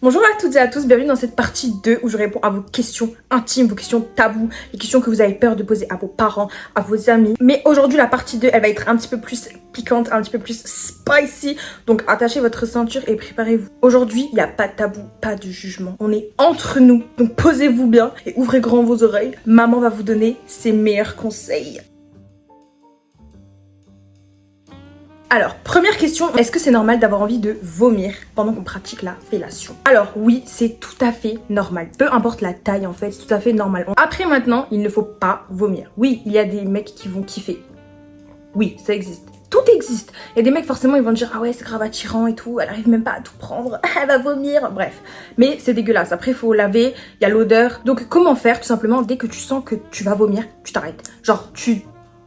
Bonjour à toutes et à tous, bienvenue dans cette partie 2 où je réponds à vos questions intimes, vos questions tabous, les questions que vous avez peur de poser à vos parents, à vos amis. Mais aujourd'hui la partie 2 elle va être un petit peu plus piquante, un petit peu plus spicy. Donc attachez votre ceinture et préparez-vous. Aujourd'hui il n'y a pas de tabou, pas de jugement. On est entre nous, donc posez-vous bien et ouvrez grand vos oreilles. Maman va vous donner ses meilleurs conseils. Alors, première question, est-ce que c'est normal d'avoir envie de vomir pendant qu'on pratique la fellation? Alors oui, c'est tout à fait normal. Peu importe la taille en fait, c'est tout à fait normal. Après maintenant, il ne faut pas vomir. Oui, il y a des mecs qui vont kiffer. Oui, ça existe. Tout existe. Il y a des mecs forcément ils vont dire ah ouais c'est grave attirant et tout, elle arrive même pas à tout prendre, elle va vomir, bref. Mais c'est dégueulasse, après il faut laver, il y a l'odeur. Donc comment faire? Tout simplement, dès que tu sens que tu vas vomir, tu t'arrêtes. Genre tu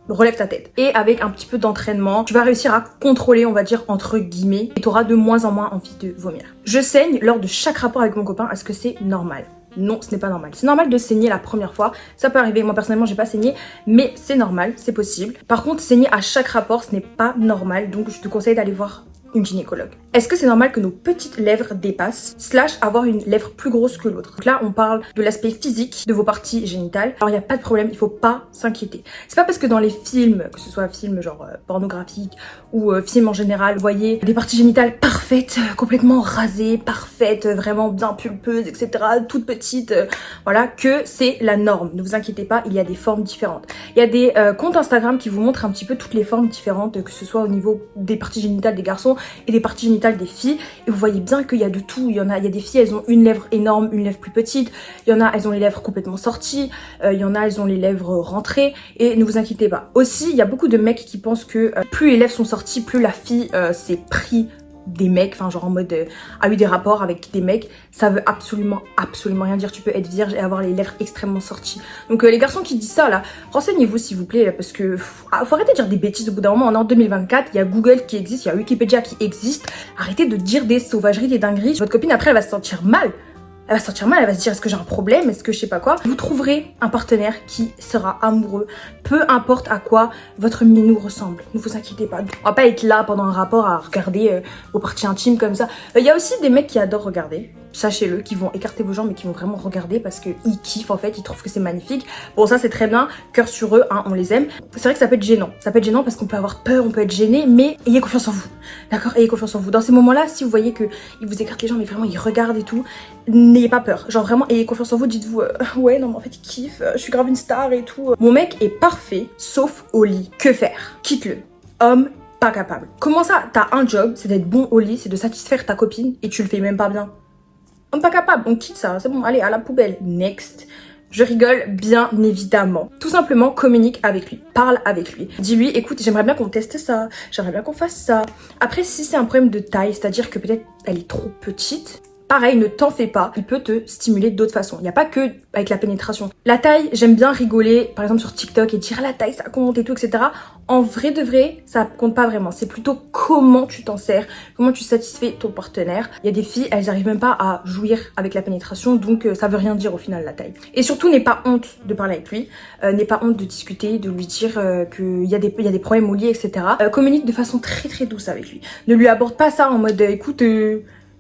relève ta tête. Et avec un petit peu d'entraînement, tu vas réussir à contrôler, on va dire, entre guillemets, et tu auras de moins en moins envie de vomir. Je saigne lors de chaque rapport avec mon copain, est-ce que c'est normal? Non, ce n'est pas normal. C'est normal de saigner la première fois, ça peut arriver. Moi personnellement, j'ai pas saigné, mais c'est normal, c'est possible. Par contre, saigner à chaque rapport, ce n'est pas normal, donc je te conseille d'aller voir une gynécologue. Est-ce que c'est normal que nos petites lèvres dépassent, slash avoir une lèvre plus grosse que l'autre? Donc là, on parle de l'aspect physique de vos parties génitales. Alors il n'y a pas de problème, il faut pas s'inquiéter. C'est pas parce que dans les films, que ce soit films genre pornographiques ou films en général, vous voyez des parties génitales parfaites, complètement rasées, parfaites, vraiment bien pulpeuses, etc., toutes petites, voilà, que c'est la norme. Ne vous inquiétez pas, il y a des formes différentes. Il y a des comptes Instagram qui vous montrent un petit peu toutes les formes différentes, que ce soit au niveau des parties génitales des garçons et des parties génitales des filles, et vous voyez bien qu'il y a de tout. Il y a des filles, elles ont une lèvre énorme, une lèvre plus petite, il y en a, elles ont les lèvres complètement sorties, il y en a, elles ont les lèvres rentrées, et ne vous inquiétez pas. Aussi, il y a beaucoup de mecs qui pensent que plus les lèvres sont sorties, plus la fille s'est pris des mecs, enfin genre en mode a eu des rapports avec des mecs. Ça veut absolument rien dire. Tu peux être vierge et avoir les lèvres extrêmement sorties. Donc les garçons qui disent ça là, renseignez-vous s'il vous plaît, parce que faut arrêter de dire des bêtises au bout d'un moment. On est en 2024, il y a Google qui existe, il y a Wikipédia qui existe. Arrêtez de dire des sauvageries, des dingueries. Votre copine après elle va se sentir mal. Elle va se sentir mal, elle va se dire est-ce que j'ai un problème, est-ce que je sais pas quoi. Vous trouverez un partenaire qui sera amoureux, peu importe à quoi votre minou ressemble. Ne vous inquiétez pas. On va pas être là pendant un rapport à regarder vos parties intimes comme ça. Il y a aussi des mecs qui adorent regarder. Sachez-le, qui vont écarter vos jambes mais qui vont vraiment regarder parce qu'ils kiffent en fait, ils trouvent que c'est magnifique. Bon ça c'est très bien, cœur sur eux, hein, on les aime. C'est vrai que ça peut être gênant. Ça peut être gênant parce qu'on peut avoir peur, on peut être gêné, mais ayez confiance en vous. D'accord? Ayez confiance en vous. Dans ces moments-là, si vous voyez qu'ils vous écartent les jambes et vraiment ils regardent et tout, n'ayez pas peur. Genre vraiment ayez confiance en vous, dites-vous ouais non mais en fait il kiffe, je suis grave une star et tout. Mon mec est parfait, sauf au lit. Que faire? Quitte-le. Homme pas capable. Comment ça? T'as un job, c'est d'être bon au lit, c'est de satisfaire ta copine et tu le fais même pas bien. On n'est pas capable, on quitte ça, c'est bon, allez, à la poubelle. Next. Je rigole, bien évidemment. Tout simplement, communique avec lui, parle avec lui. Dis-lui, écoute, j'aimerais bien qu'on teste ça, j'aimerais bien qu'on fasse ça. Après, si c'est un problème de taille, c'est-à-dire que peut-être elle est trop petite, pareil, ne t'en fais pas, il peut te stimuler d'autres façons. Il n'y a pas que avec la pénétration. La taille, j'aime bien rigoler, par exemple sur TikTok et dire la taille ça compte et tout, etc. En vrai de vrai, ça compte pas vraiment. C'est plutôt comment tu t'en sers, comment tu satisfais ton partenaire. Il y a des filles, elles n'arrivent même pas à jouir avec la pénétration, donc ça veut rien dire au final la taille. Et surtout, n'aie pas honte de parler avec lui, n'aie pas honte de discuter, de lui dire qu'il y a des problèmes au lit, etc. Communique de façon très douce avec lui. Ne lui aborde pas ça en mode écoute,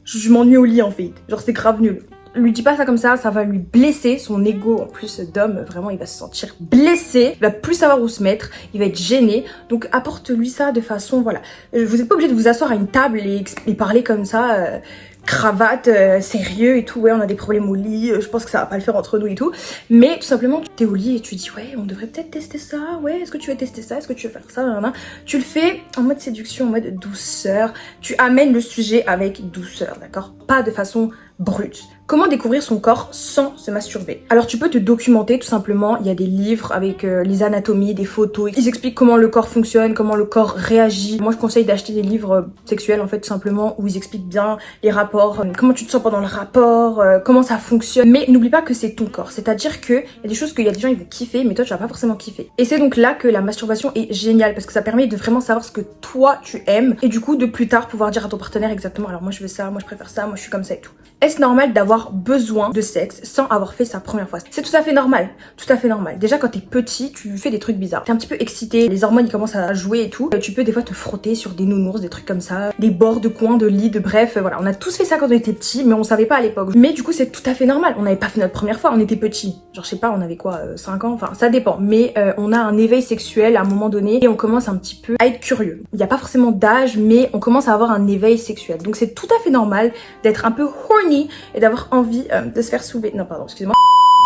je m'ennuie au lit en fait, genre c'est grave nul. Lui dis pas ça comme ça va lui blesser son ego en plus d'homme, vraiment il va se sentir blessé, il va plus savoir où se mettre, il va être gêné, donc apporte-lui ça de façon, voilà. Vous êtes pas obligé de vous asseoir à une table et parler comme ça, cravate, sérieux et tout, ouais on a des problèmes au lit, je pense que ça va pas le faire entre nous et tout, mais tout simplement t'es au lit et tu dis ouais on devrait peut-être tester ça, ouais est-ce que tu veux tester ça, est-ce que tu veux faire ça, nanana. Tu le fais en mode séduction, en mode douceur, tu amènes le sujet avec douceur, d'accord, pas de façon brute. Comment découvrir son corps sans se masturber? Alors tu peux te documenter tout simplement, il y a des livres avec les anatomies, des photos, ils expliquent comment le corps fonctionne, comment le corps réagit. Moi je conseille d'acheter des livres sexuels en fait tout simplement où ils expliquent bien les rapports, comment tu te sens pendant le rapport, comment ça fonctionne. Mais n'oublie pas que c'est ton corps, c'est-à-dire que il y a des choses qu'il y a des gens ils vont kiffer mais toi tu vas pas forcément kiffer. Et c'est donc là que la masturbation est géniale parce que ça permet de vraiment savoir ce que toi tu aimes et du coup de plus tard pouvoir dire à ton partenaire exactement alors moi je veux ça, moi je préfère ça, moi je suis comme ça et tout. Est-ce normal d'avoir besoin de sexe sans avoir fait sa première fois? C'est tout à fait normal, tout à fait normal. Déjà quand t'es petit, tu fais des trucs bizarres. T'es un petit peu excité, les hormones ils commencent à jouer et tout. Tu peux des fois te frotter sur des nounours, des trucs comme ça, des bords de coins de lit, de bref, voilà. On a tous fait ça quand on était petits, mais on savait pas à l'époque. Mais du coup c'est tout à fait normal. On n'avait pas fait notre première fois, on était petits. Genre je sais pas, on avait quoi, 5 ans, enfin ça dépend. Mais on a un éveil sexuel à un moment donné et on commence un petit peu à être curieux. Il n'y a pas forcément d'âge, mais on commence à avoir un éveil sexuel. Donc c'est tout à fait normal d'être un peu horny et d'avoir envie de se faire soulever. Non pardon, excusez-moi.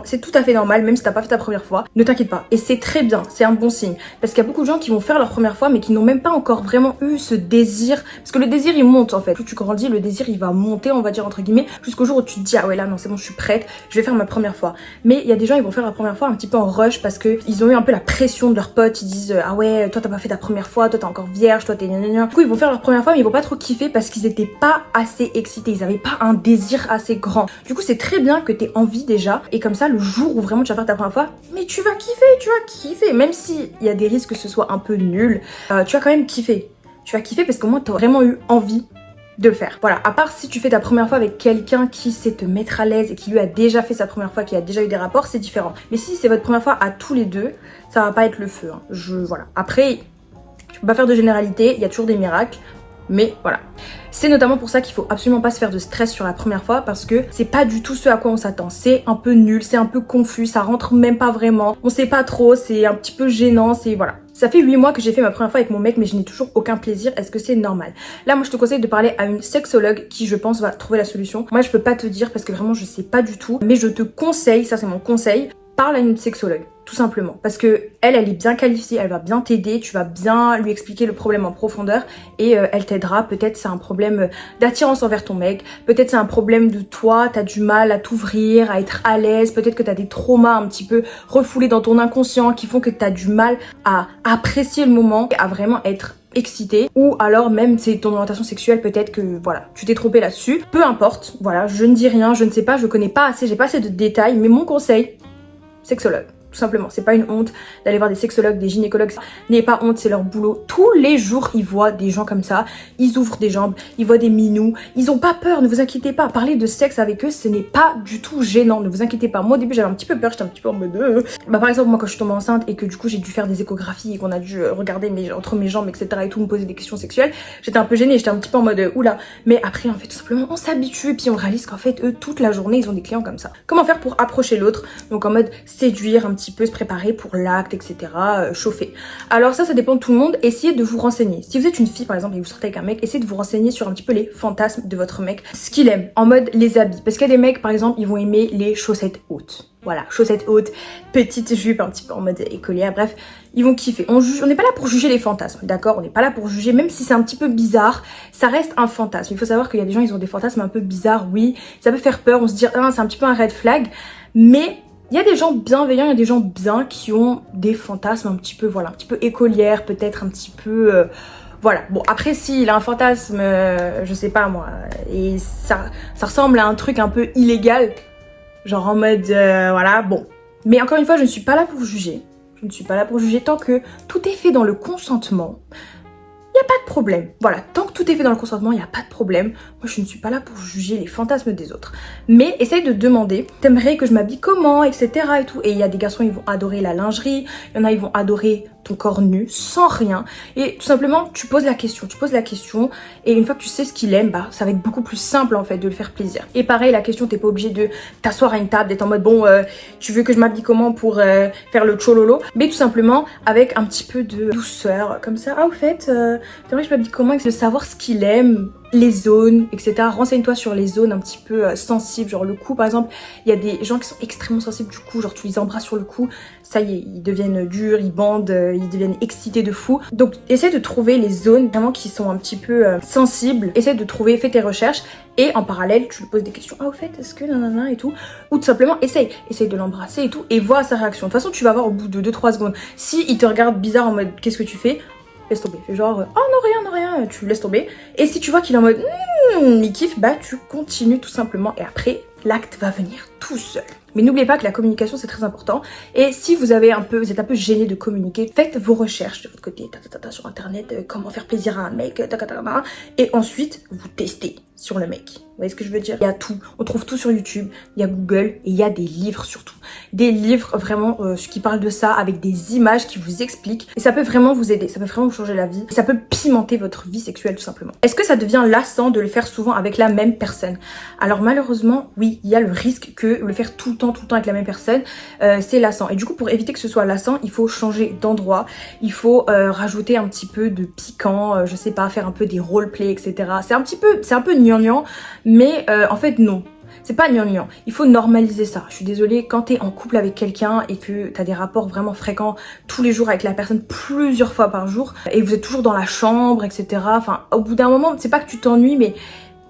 C'est tout à fait normal, même si t'as pas fait ta première fois, ne t'inquiète pas. Et c'est très bien, c'est un bon signe. Parce qu'il y a beaucoup de gens qui vont faire leur première fois, mais qui n'ont même pas encore vraiment eu ce désir. Parce que le désir, il monte en fait. Plus tu grandis, le désir, il va monter, on va dire entre guillemets, jusqu'au jour où tu te dis, ah ouais là non c'est bon, je suis prête, je vais faire ma première fois. Mais il y a des gens, ils vont faire leur première fois un petit peu en rush parce que ils ont eu un peu la pression de leurs potes. Ils disent, ah ouais, toi t'as pas fait ta première fois, toi t'es encore vierge, toi t'es gna. Du coup, ils vont faire leur première fois, mais ils vont pas trop kiffer parce qu'ils étaient pas assez excités. Ils avaient pas un désir assez grand. Du coup, c'est très bien que t'aies envie déjà. Et comme ça, le jour où vraiment tu vas faire ta première fois, mais tu vas kiffer, même si il y a des risques que ce soit un peu nul, tu vas quand même kiffer. Tu vas kiffer parce qu'au moins tu as vraiment eu envie de le faire. Voilà, à part si tu fais ta première fois avec quelqu'un qui sait te mettre à l'aise et qui lui a déjà fait sa première fois, qui a déjà eu des rapports, c'est différent. Mais si c'est votre première fois à tous les deux, ça va pas être le feu. Hein. Voilà. Après, tu peux pas faire de généralité, il y a toujours des miracles. Mais voilà. C'est notamment pour ça qu'il faut absolument pas se faire de stress sur la première fois parce que c'est pas du tout ce à quoi on s'attend. C'est un peu nul, c'est un peu confus, ça rentre même pas vraiment. On sait pas trop, c'est un petit peu gênant, c'est voilà. Ça fait 8 mois que j'ai fait ma première fois avec mon mec mais je n'ai toujours aucun plaisir. Est-ce que c'est normal? Là moi je te conseille de parler à une sexologue qui je pense va trouver la solution. Moi je peux pas te dire parce que vraiment je sais pas du tout. Mais je te conseille, ça c'est mon conseil, parle à une sexologue. Tout simplement, parce que elle est bien qualifiée, elle va bien t'aider, tu vas bien lui expliquer le problème en profondeur et elle t'aidera. Peut-être c'est un problème d'attirance envers ton mec, peut-être c'est un problème de toi, t'as du mal à t'ouvrir, à être à l'aise, peut-être que t'as des traumas un petit peu refoulés dans ton inconscient qui font que t'as du mal à apprécier le moment, à vraiment être excité, ou alors même c'est ton orientation sexuelle, peut-être que voilà, tu t'es trompé là-dessus. Peu importe, voilà, je ne dis rien, je ne sais pas, je connais pas assez, j'ai pas assez de détails, mais mon conseil, sexologue. Tout simplement, c'est pas une honte d'aller voir des sexologues, des gynécologues. N'ayez pas honte, c'est leur boulot. Tous les jours, ils voient des gens comme ça, ils ouvrent des jambes, ils voient des minous. Ils ont pas peur, ne vous inquiétez pas. Parler de sexe avec eux, ce n'est pas du tout gênant, ne vous inquiétez pas. Moi au début, j'avais un petit peu peur, j'étais un petit peu en mode par exemple, moi quand je suis tombée enceinte et que du coup j'ai dû faire des échographies et qu'on a dû regarder entre mes jambes, etc. et tout, me poser des questions sexuelles, j'étais un peu gênée, j'étais un petit peu en mode oula. Mais après, en fait, tout simplement, on s'habitue et puis on réalise qu'en fait, eux, toute la journée, ils ont des clients comme ça. Comment faire pour approcher l'autre? Donc en mode séduire un petit peu, se préparer pour l'acte, etc. Chauffer. Alors ça dépend de tout le monde. Essayez de vous renseigner. Si vous êtes une fille par exemple et vous sortez avec un mec, essayez de vous renseigner sur un petit peu les fantasmes de votre mec, ce qu'il aime, en mode les habits. Parce qu'il y a des mecs par exemple, ils vont aimer les chaussettes hautes. Voilà, chaussettes hautes, petites jupes un petit peu en mode écolière, bref, ils vont kiffer. On n'est pas là pour juger les fantasmes, d'accord? On n'est pas là pour juger, même si c'est un petit peu bizarre, ça reste un fantasme. Il faut savoir qu'il y a des gens, ils ont des fantasmes un peu bizarres, oui, ça peut faire peur, on se dit, ah, c'est un petit peu un red flag, mais il y a des gens bienveillants, il y a des gens bien qui ont des fantasmes un petit peu, voilà, un petit peu écolières, peut-être un petit peu... Voilà, bon après s'il a un fantasme, je sais pas moi, et ça ressemble à un truc un peu illégal, genre en mode, voilà, bon. Mais encore une fois, je ne suis pas là pour juger. Je ne suis pas là pour juger tant que tout est fait dans le consentement. Il n'y a pas de problème. Voilà, tant que tout est fait dans le consentement, il n'y a pas de problème. Moi, je ne suis pas là pour juger les fantasmes des autres. Mais essaye de demander, t'aimerais que je m'habille comment, etc. et tout. Et il y a des garçons, ils vont adorer la lingerie. Il y en a, ils vont adorer ton corps nu, sans rien. Et tout simplement, tu poses la question. Et une fois que tu sais ce qu'il aime, bah, ça va être beaucoup plus simple, en fait, de le faire plaisir. Et pareil, la question, t'es pas obligé de t'asseoir à une table, d'être en mode, bon, tu veux que je m'habille comment pour faire le chololo. Mais tout simplement, avec un petit peu de douceur, comme ça. Ah, au fait, t'aimerais que je m'habille comment, de savoir ce qu'il aime, les zones, etc. Renseigne-toi sur les zones un petit peu sensibles, genre le cou par exemple. Il y a des gens qui sont extrêmement sensibles du cou, genre tu les embrasses sur le cou, ça y est, ils deviennent durs, ils bandent, ils deviennent excités de fou. Donc essaie de trouver les zones vraiment qui sont un petit peu sensibles, essaie de trouver, fais tes recherches et en parallèle tu lui poses des questions, ah au fait est-ce que nanana et tout, ou tout simplement essaye de l'embrasser et tout et vois sa réaction. De toute façon tu vas voir au bout de 2-3 secondes, si il te regarde bizarre en mode qu'est-ce que tu fais, laisse tomber, fais genre oh non rien, tu laisses tomber. Et si tu vois qu'il est en mode il kiffe, bah tu continues tout simplement et après l'acte va venir tout tout seul. Mais n'oubliez pas que la communication c'est très important. Et si vous êtes un peu gêné de communiquer, faites vos recherches de votre côté, sur internet, comment faire plaisir à un mec, et ensuite vous testez sur le mec. Vous voyez ce que je veux dire? Il y a tout, on trouve tout sur YouTube, il y a Google et il y a des livres surtout. Des livres vraiment qui parlent de ça avec des images qui vous expliquent. Et ça peut vraiment vous aider, ça peut vraiment vous changer la vie. Et ça peut pimenter votre vie sexuelle tout simplement. Est-ce que ça devient lassant de le faire souvent avec la même personne? Alors malheureusement, oui, il y a le risque que le faire tout le temps avec la même personne, c'est lassant. Et du coup, pour éviter que ce soit lassant, il faut changer d'endroit. Il faut rajouter un petit peu de piquant, je sais pas, faire un peu des roleplay, etc. C'est un peu gnangnan, mais en fait non. C'est pas gnangnan, il faut normaliser ça. Je suis désolée, quand t'es en couple avec quelqu'un et que t'as des rapports vraiment fréquents tous les jours avec la personne, plusieurs fois par jour, et vous êtes toujours dans la chambre, etc. Enfin, au bout d'un moment, c'est pas que tu t'ennuies, mais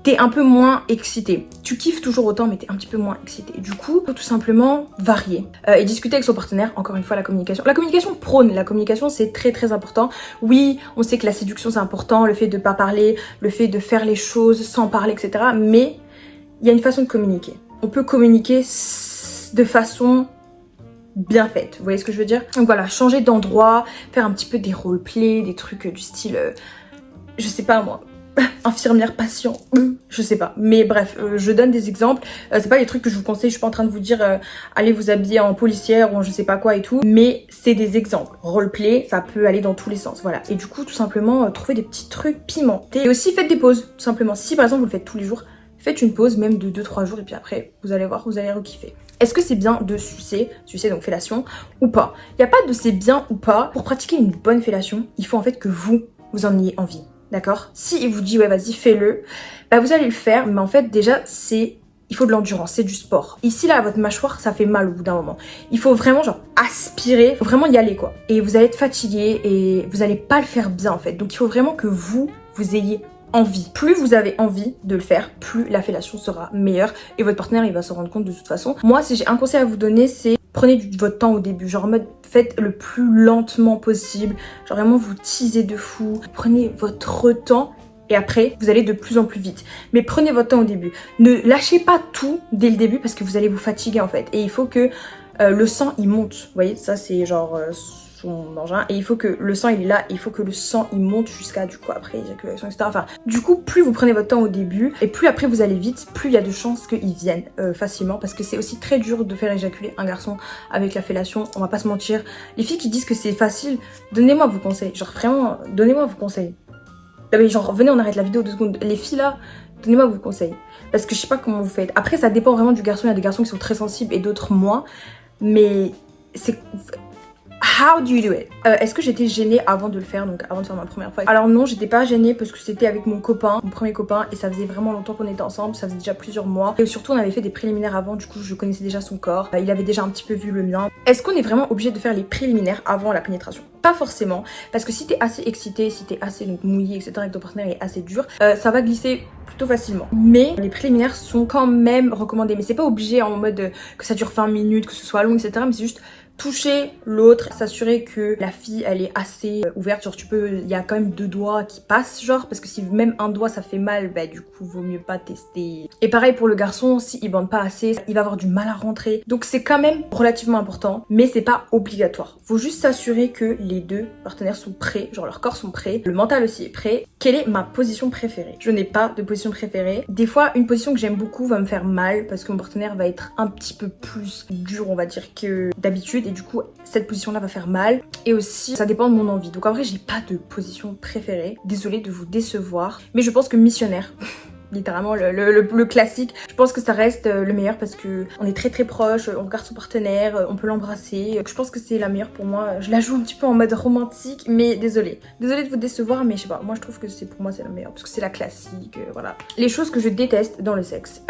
t'es un peu moins excité. Tu kiffes toujours autant, mais t'es un petit peu moins excité. Du coup, faut tout simplement varier. Et discuter avec son partenaire, encore une fois, la communication. La communication prône, la communication c'est très très important. Oui, on sait que la séduction c'est important, le fait de pas parler, le fait de faire les choses sans parler, etc. Mais il y a une façon de communiquer. On peut communiquer de façon bien faite, vous voyez ce que je veux dire? Donc voilà, changer d'endroit, faire un petit peu des roleplays, des trucs du style, je sais pas moi, infirmière patient, je sais pas, mais bref, je donne des exemples, c'est pas les trucs que je vous conseille, je suis pas en train de vous dire allez vous habiller en policière ou en je sais pas quoi et tout, mais c'est des exemples. Roleplay, ça peut aller dans tous les sens, voilà. Et du coup, tout simplement, trouver des petits trucs pimentés. Et aussi faites des pauses, tout simplement. Si par exemple vous le faites tous les jours, faites une pause même de 2-3 jours et puis après, vous allez voir, vous allez re-kiffer. Est-ce que c'est bien de sucer donc fellation, ou pas? Il n'y a pas de c'est bien ou pas. Pour pratiquer une bonne fellation, il faut en fait que vous en ayez envie. D'accord? Si il vous dit ouais vas-y fais-le, bah vous allez le faire, mais en fait déjà il faut de l'endurance, c'est du sport. Ici là, votre mâchoire, ça fait mal au bout d'un moment. Il faut vraiment genre aspirer, faut vraiment y aller quoi. Et vous allez être fatigué et vous allez pas le faire bien en fait. Donc il faut vraiment que vous ayez envie. Plus vous avez envie de le faire, plus la fellation sera meilleure et votre partenaire il va se rendre compte de toute façon. Moi, si j'ai un conseil à vous donner, c'est prenez votre temps au début, genre en mode faites le plus lentement possible, genre vraiment vous teasez de fou, prenez votre temps et après vous allez de plus en plus vite. Mais prenez votre temps au début, ne lâchez pas tout dès le début parce que vous allez vous fatiguer en fait et il faut que le sang il monte, vous voyez, ça c'est genre son engin et il faut que le sang il est là, il faut que le sang il monte jusqu'à du coup après éjaculation etc. Enfin du coup plus vous prenez votre temps au début et plus après vous allez vite, plus il y a de chances qu'il vienne facilement parce que c'est aussi très dur de faire éjaculer un garçon avec la fellation, on va pas se mentir. Les filles qui disent que c'est facile, donnez-moi vos conseils, genre vraiment donnez-moi vos conseils. Non mais genre venez on arrête la vidéo 2 secondes, les filles là donnez-moi vos conseils parce que je sais pas comment vous faites. Après ça dépend vraiment du garçon, il y a des garçons qui sont très sensibles et d'autres moins, mais c'est how do you do it? Est-ce que j'étais gênée avant de le faire, donc avant de faire ma première fois? Alors non, j'étais pas gênée parce que c'était avec mon copain, mon premier copain, et ça faisait vraiment longtemps qu'on était ensemble, ça faisait déjà plusieurs mois. Et surtout on avait fait des préliminaires avant, du coup je connaissais déjà son corps, il avait déjà un petit peu vu le mien. Est-ce qu'on est vraiment obligé de faire les préliminaires avant la pénétration? Pas forcément, parce que si t'es assez excité, si t'es assez donc mouillé, etc. et que ton partenaire est assez dur, ça va glisser plutôt facilement. Mais les préliminaires sont quand même recommandés, mais c'est pas obligé en mode que ça dure 20 minutes, que ce soit long, etc. Mais c'est juste toucher l'autre, s'assurer que la fille elle est assez ouverte, genre il y a quand même 2 doigts qui passent genre, parce que si même un doigt ça fait mal, bah du coup vaut mieux pas tester. Et pareil pour le garçon, si il bande pas assez, il va avoir du mal à rentrer. Donc c'est quand même relativement important, mais c'est pas obligatoire. Faut juste s'assurer que les deux partenaires sont prêts, genre leurs corps sont prêts, le mental aussi est prêt. Quelle est ma position préférée? Je n'ai pas de position préférée. Des fois une position que j'aime beaucoup va me faire mal parce que mon partenaire va être un petit peu plus dur on va dire que d'habitude. Et du coup cette position là va faire mal et aussi ça dépend de mon envie, donc en vrai j'ai pas de position préférée, désolée de vous décevoir, mais je pense que missionnaire littéralement le classique, je pense que ça reste le meilleur parce que on est très très proche, on regarde son partenaire, on peut l'embrasser, je pense que c'est la meilleure pour moi. Je la joue un petit peu en mode romantique, mais désolée de vous décevoir, mais je sais pas, moi je trouve que pour moi c'est la meilleure parce que c'est la classique, voilà. Les choses que je déteste dans le sexe,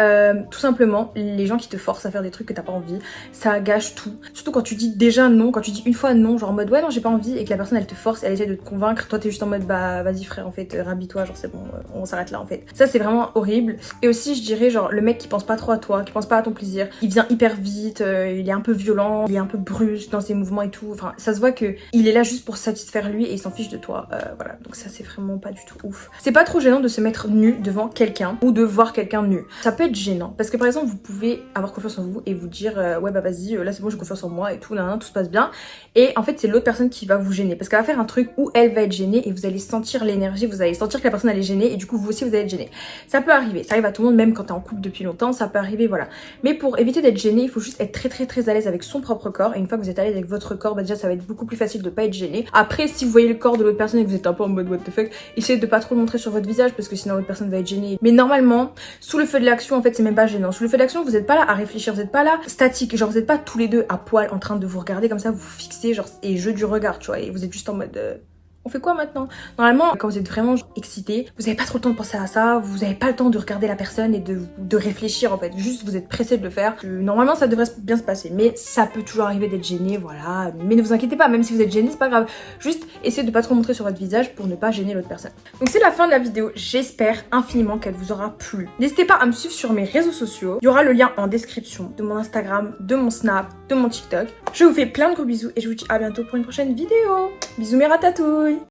tout simplement les gens qui te forcent à faire des trucs que t'as pas envie, ça gâche tout, surtout quand tu dis déjà non, quand tu dis une fois non, genre en mode ouais non j'ai pas envie et que la personne elle te force, elle essaie de te convaincre, toi t'es juste en mode bah vas-y frère en fait rhabille-toi, genre c'est bon, on s'arrête là en fait. Ça c'est vraiment moins horrible. Et aussi je dirais genre le mec qui pense pas trop à toi, qui pense pas à ton plaisir, il vient hyper vite, il est un peu violent, il est un peu brusque dans ses mouvements et tout. Enfin ça se voit que il est là juste pour satisfaire lui et il s'en fiche de toi. Voilà, donc ça c'est vraiment pas du tout ouf. C'est pas trop gênant de se mettre nu devant quelqu'un ou de voir quelqu'un nu. Ça peut être gênant parce que par exemple vous pouvez avoir confiance en vous et vous dire ouais bah vas-y là c'est bon j'ai confiance en moi et tout, tout se passe bien. Et en fait c'est l'autre personne qui va vous gêner parce qu'elle va faire un truc où elle va être gênée et vous allez sentir l'énergie, vous allez sentir que la personne elle est gênée et du coup vous aussi vous allez être gêné. Ça peut arriver, ça arrive à tout le monde, même quand t'es en couple depuis longtemps, ça peut arriver, voilà. Mais pour éviter d'être gêné, il faut juste être très à l'aise avec son propre corps. Et une fois que vous êtes à l'aise avec votre corps, bah déjà ça va être beaucoup plus facile de pas être gêné. Après si vous voyez le corps de l'autre personne et que vous êtes un peu en mode what the fuck, essayez de pas trop le montrer sur votre visage parce que sinon l'autre personne va être gênée. Mais normalement, sous le feu de l'action en fait c'est même pas gênant. Sous le feu de l'action vous êtes pas là à réfléchir, vous êtes pas là statique, genre vous êtes pas tous les deux à poil en train de vous regarder comme ça, vous fixez genre et jeu du regard tu vois et vous êtes juste en mode on fait quoi maintenant? Normalement, quand vous êtes vraiment excité, vous avez pas trop le temps de penser à ça, vous avez pas le temps de regarder la personne et de réfléchir en fait. Juste vous êtes pressé de le faire. Normalement ça devrait bien se passer, mais ça peut toujours arriver d'être gêné, voilà. Mais ne vous inquiétez pas, même si vous êtes gêné, c'est pas grave. Juste essayez de pas trop montrer sur votre visage pour ne pas gêner l'autre personne. Donc c'est la fin de la vidéo, j'espère infiniment qu'elle vous aura plu. N'hésitez pas à me suivre sur mes réseaux sociaux. Il y aura le lien en description de mon Instagram, de mon Snap, de mon TikTok. Je vous fais plein de gros bisous et je vous dis à bientôt pour une prochaine vidéo. Bisous mes ratatouilles.